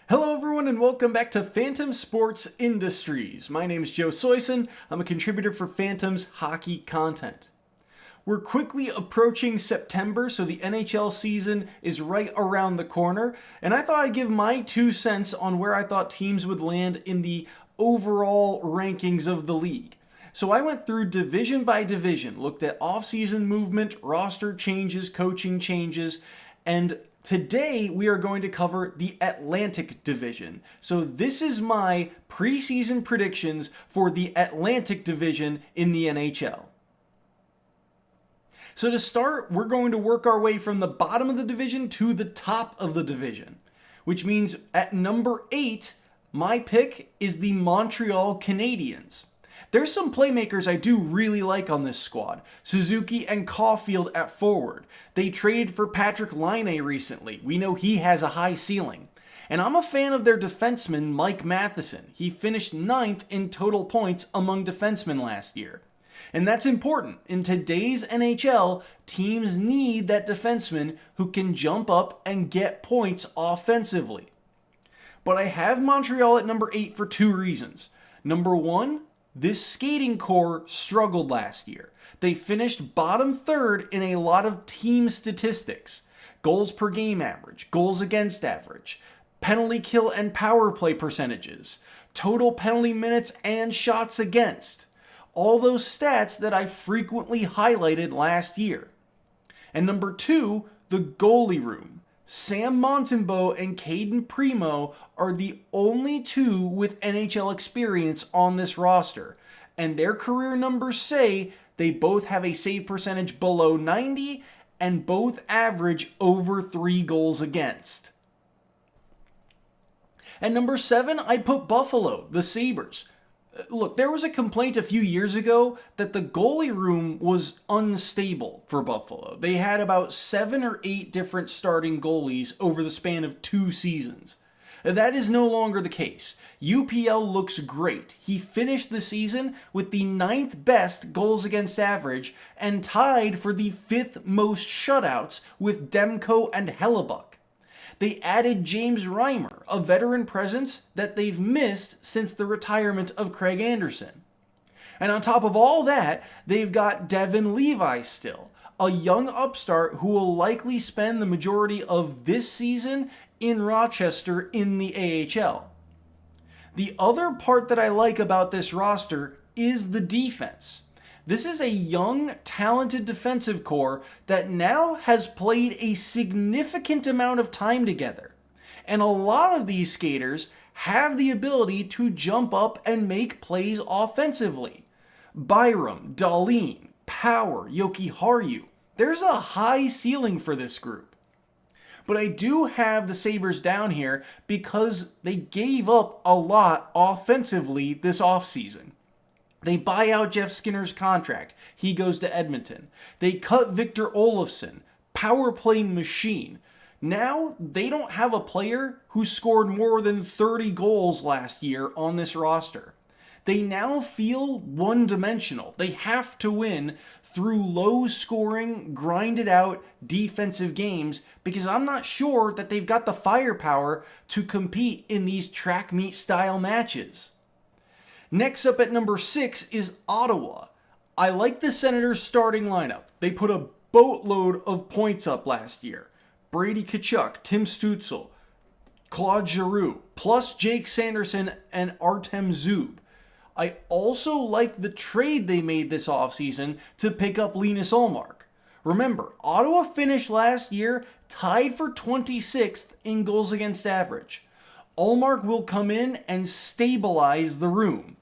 Hello everyone and welcome back to Phantom Sports Industries. My name is Joe Soisson. I'm a contributor for Phantom's hockey content. We're quickly approaching September, so the NHL season is right around the corner, and I thought I'd give my 2 cents on where I thought teams would land in the overall rankings of the league. So I went through division by division, looked at off-season movement, roster changes, coaching changes, and today we are going to cover the Atlantic Division. So this is my preseason predictions for the Atlantic Division in the NHL. So to start, we're going to work our way from the bottom of the division to the top of the division, which means at number 8, my pick is the Montreal Canadiens. There's some playmakers I do really like on this squad. Suzuki and Caulfield at forward. They traded for Patrick Laine recently. We know he has a high ceiling. And I'm a fan of their defenseman, Mike Matheson. He finished 9th in total points among defensemen last year. And that's important. In today's NHL, teams need that defenseman who can jump up and get points offensively. But I have Montreal at number 8 for 2 reasons. Number 1, this skating core struggled last year. They finished bottom 3rd in a lot of team statistics. Goals per game average, goals against average, penalty kill and power play percentages, total penalty minutes and shots against. All those stats that I frequently highlighted last year. And number 2, the goalie room. Sam Montembeault and Caden Primo are the only 2 with NHL experience on this roster, and their career numbers say they both have a save percentage below 90 and both average over 3 goals against. At number 7, I put Buffalo, the Sabres. Look, there was a complaint a few years ago that the goalie room was unstable for Buffalo. They had about 7 or 8 different starting goalies over the span of 2 seasons. That is no longer the case. UPL looks great. He finished the season with the 9th best goals against average and tied for the 5th most shutouts with Demko and Hellebuck. They added James Reimer, a veteran presence that they've missed since the retirement of Craig Anderson. And on top of all that, they've got Devin Levi still, a young upstart who will likely spend the majority of this season in Rochester in the AHL. The other part that I like about this roster is the defense. This is a young, talented defensive core that now has played a significant amount of time together. And a lot of these skaters have the ability to jump up and make plays offensively. Byram, Dahlin, Power, Jokiharju. There's a high ceiling for this group. But I do have the Sabres down here because they gave up a lot offensively this offseason. They buy out Jeff Skinner's contract. He goes to Edmonton. They cut Victor Olofsson, power play machine. Now they don't have a player who scored more than 30 goals last year on this roster. They now feel one-dimensional. They have to win through low-scoring, grinded-out defensive games because I'm not sure that they've got the firepower to compete in these track meet style matches. Next up at number 6 is Ottawa. I like the Senators' starting lineup. They put a boatload of points up last year. Brady Tkachuk, Tim Stützle, Claude Giroux, plus Jake Sanderson and Artem Zub. I also like the trade they made this offseason to pick up Linus Ullmark. Remember, Ottawa finished last year tied for 26th in goals against average. Ullmark will come in and stabilize the room.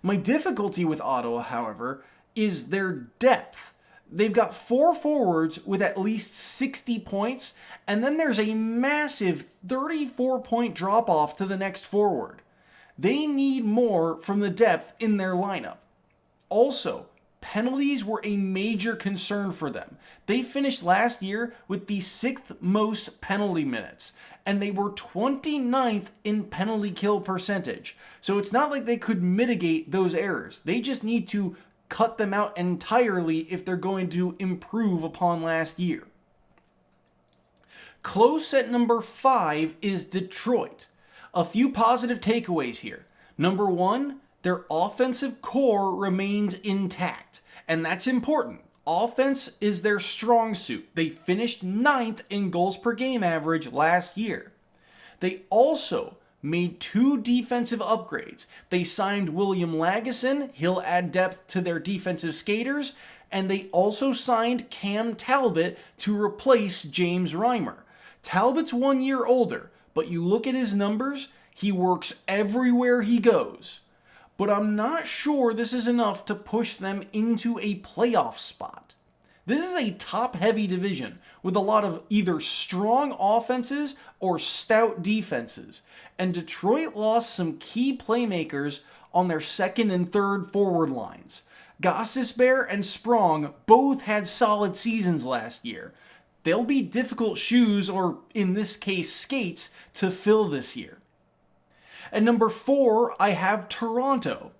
My difficulty with Ottawa, however, is their depth. They've got 4 forwards with at least 60 points, and then there's a massive 34-point drop-off to the next forward. They need more from the depth in their lineup. Also, penalties were a major concern for them. They finished last year with the 6th most penalty minutes, and they were 29th in penalty kill percentage. So it's not like they could mitigate those errors. They just need to cut them out entirely if they're going to improve upon last year. Close at number 5 is Detroit. A few positive takeaways here. Number one, their offensive core remains intact, and that's important. Offense is their strong suit. They finished 9th in goals per game average last year. They also made 2 defensive upgrades. They signed William Lagesson, he'll add depth to their defensive skaters, and they also signed Cam Talbot to replace James Reimer. Talbot's 1 year older, but you look at his numbers, he works everywhere he goes. But I'm not sure this is enough to push them into a playoff spot. This is a top-heavy division with a lot of either strong offenses or stout defenses, and Detroit lost some key playmakers on their second and third forward lines. Gostisbehere and Sprong both had solid seasons last year. They'll be difficult shoes, or in this case skates, to fill this year. At number 4, I have Toronto.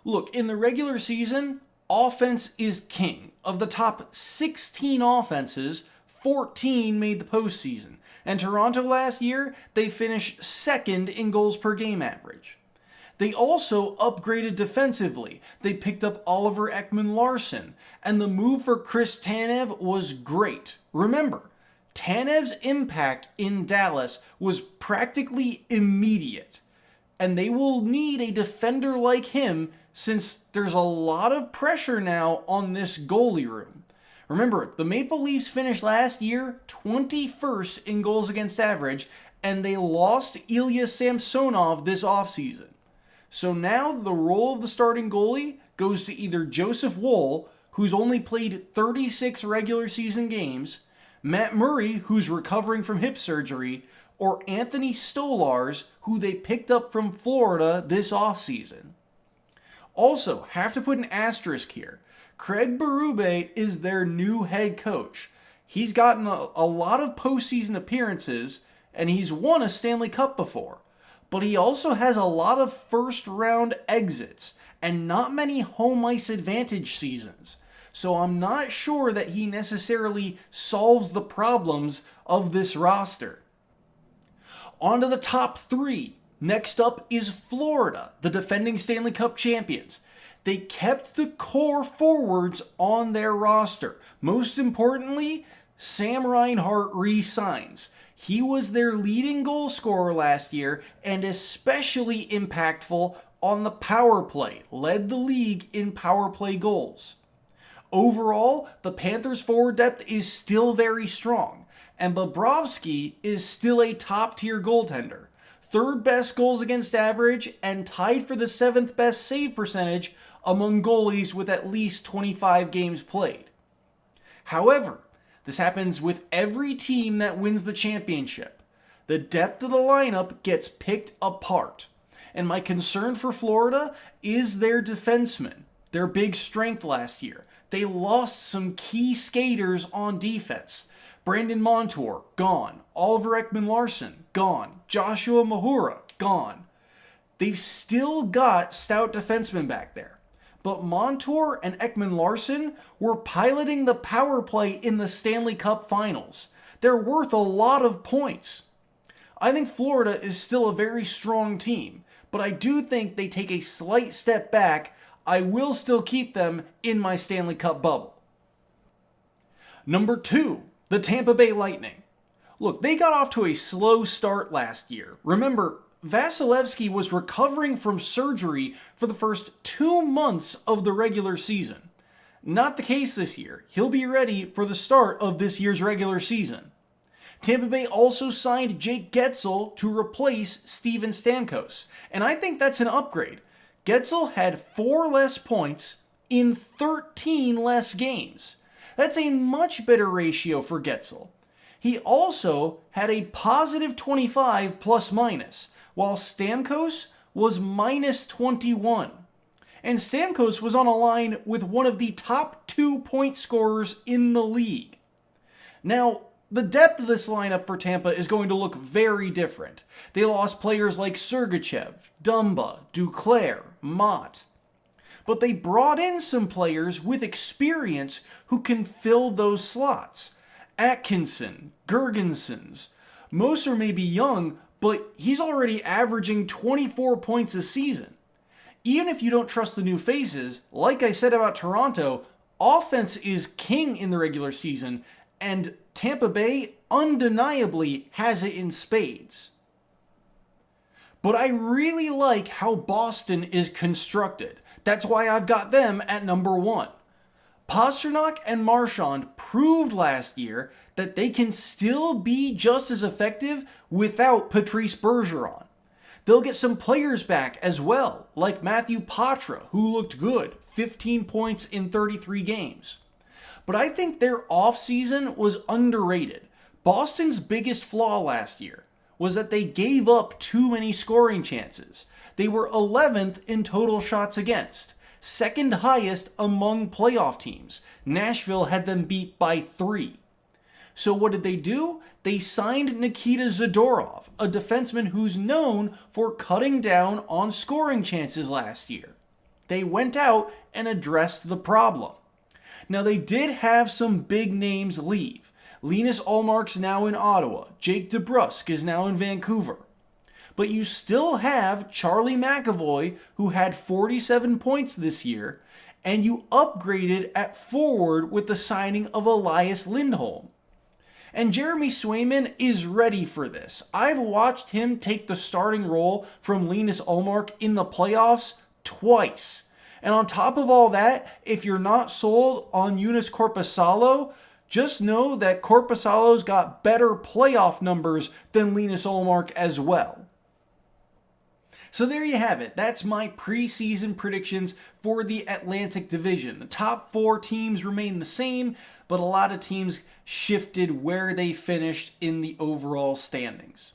Look, in the regular season, offense is king. Of the top 16 offenses, 14 made the postseason. And Toronto last year, they finished 2nd in goals per game average. They also upgraded defensively. They picked up Oliver Ekman-Larsson, and the move for Chris Tanev was great. Remember, Tanev's impact in Dallas was practically immediate, and they will need a defender like him since there's a lot of pressure now on this goalie room. Remember, the Maple Leafs finished last year 21st in goals against average, and they lost Ilya Samsonov this offseason. So now the role of the starting goalie goes to either Joseph Woll, who's only played 36 regular season games, Matt Murray, who's recovering from hip surgery, or Anthony Stolarz, who they picked up from Florida this offseason. Also, have to put an asterisk here. Craig Berube is their new head coach. He's gotten a lot of postseason appearances, and he's won a Stanley Cup before. But he also has a lot of first-round exits, and not many home ice advantage seasons. So I'm not sure that he necessarily solves the problems of this roster. On to the top 3. Next up is Florida, the defending Stanley Cup champions. They kept the core forwards on their roster. Most importantly, Sam Reinhart re-signs. He was their leading goal scorer last year and especially impactful on the power play, led the league in power play goals. Overall, the Panthers' forward depth is still very strong, and Bobrovsky is still a top-tier goaltender. 3rd best goals against average and tied for the 7th best save percentage among goalies with at least 25 games played. However, this happens with every team that wins the championship. The depth of the lineup gets picked apart. And my concern for Florida is their defensemen, their big strength last year. They lost some key skaters on defense. Brandon Montour, gone. Oliver Ekman-Larsson, gone. Joshua Mahura, gone. They've still got stout defensemen back there. But Montour and Ekman-Larsson were piloting the power play in the Stanley Cup Finals. They're worth a lot of points. I think Florida is still a very strong team, but I do think they take a slight step back. I will still keep them in my Stanley Cup bubble. Number 2, the Tampa Bay Lightning. Look, they got off to a slow start last year. Remember, Vasilevsky was recovering from surgery for the first 2 months of the regular season. Not the case this year. He'll be ready for the start of this year's regular season. Tampa Bay also signed Jake Guentzel to replace Steven Stamkos, and I think that's an upgrade. Guentzel had 4 less points in 13 less games. That's a much better ratio for Guentzel. He also had a positive 25 plus minus, while Stamkos was minus 21. And Stamkos was on a line with one of the top 2 point scorers in the league. Now, the depth of this lineup for Tampa is going to look very different. They lost players like Sergachev, Dumba, Duclair, Mott. But they brought in some players with experience who can fill those slots. Atkinson, Gergensons. Moser may be young, but he's already averaging 24 points a season. Even if you don't trust the new faces, like I said about Toronto, offense is king in the regular season, and Tampa Bay undeniably has it in spades. But I really like how Boston is constructed. That's why I've got them at number 1. Pastrnak and Marchand proved last year that they can still be just as effective without Patrice Bergeron. They'll get some players back as well, like Matthew Patra, who looked good, 15 points in 33 games. But I think their offseason was underrated. Boston's biggest flaw last year was that they gave up too many scoring chances. They were 11th in total shots against, second highest among playoff teams. Nashville had them beat by 3. So what did they do? They signed Nikita Zadorov, a defenseman who's known for cutting down on scoring chances last year. They went out and addressed the problem. Now they did have some big names leave. Linus Ullmark's now in Ottawa. Jake DeBrusk is now in Vancouver. But you still have Charlie McAvoy, who had 47 points this year, and you upgraded at forward with the signing of Elias Lindholm. And Jeremy Swayman is ready for this. I've watched him take the starting role from Linus Ullmark in the playoffs twice. And on top of all that, if you're not sold on Joonas Korpisalo, just know that Korpisalo's got better playoff numbers than Linus Ullmark as well. So there you have it. That's my preseason predictions for the Atlantic Division. The top 4 teams remain the same, but a lot of teams shifted where they finished in the overall standings.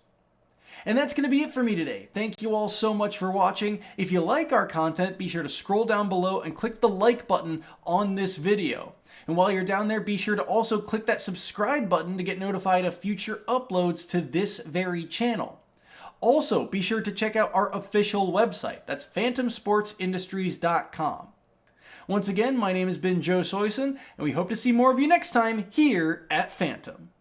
And that's going to be it for me today. Thank you all so much for watching. If you like our content, be sure to scroll down below and click the like button on this video. And while you're down there, be sure to also click that subscribe button to get notified of future uploads to this very channel. Also, be sure to check out our official website. That's phantomsportsindustries.com. Once again, my name has been Joe Soisson, and we hope to see more of you next time here at Phantom.